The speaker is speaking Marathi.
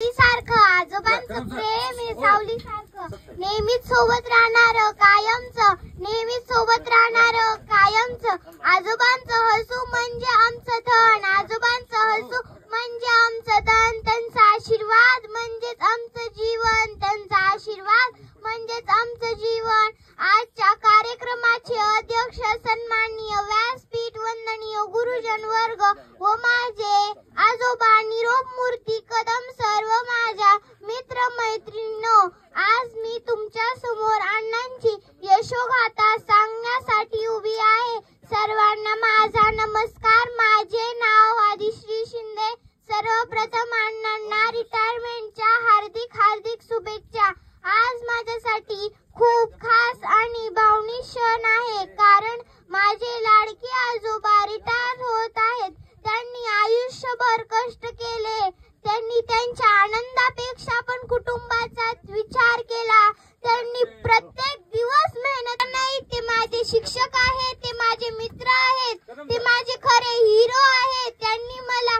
सारखं आजोबांचं प्रेम हे सावली सारखं नेहमीच सोबत राहणार कायमचं, नेहमीच सोबत राहणार कायमचं। आजोबांचं हसू म्हणजे आमचं धन, आजोबांचं हसू म्हणजे आमचं धन। त्यांचा आशीर्वाद म्हणजेच आमचं जीवन, त्यांचा आशीर्वाद म्हणजेच आमचं जीवन। आजच्या कार्यक्रमाचे अध्यक्ष सन्माननीय व्यासपीठ वंदनीय गुरुजन वर्ग व माझे आजोबा निरोप मूर्ती कदम सर व माझ्या मित्र मैत्रिणींनो, आज मी तुमच्या समोर अण्णांची यशोगाथा सांगण्यासाठी उभी आहे। सर्वांना माझा नमस्कार। माझे नाव आदिश्री शिंदे। सर्वप्रथम अण्णांना रिटायरमेंटच्या हार्दिक हार्दिक शुभेच्छा। आज माझ्यासाठी खूप खास आणि भावनिक क्षण आहे, कारण माझे लाडके आजोबा रिटायर होत आहेत। त्यांनी आयुष्यभर कष्ट केले, त्यांनी त्यांच्या आनंदापेक्षा पण कुटुंबाचा विचार केला। त्यांनी प्रत्येक दिवस मेहनत नाही, ते माझे शिक्षक आहेत, ते माझे मित्र आहेत, ते माझे खरे हिरो आहेत। त्यांनी मला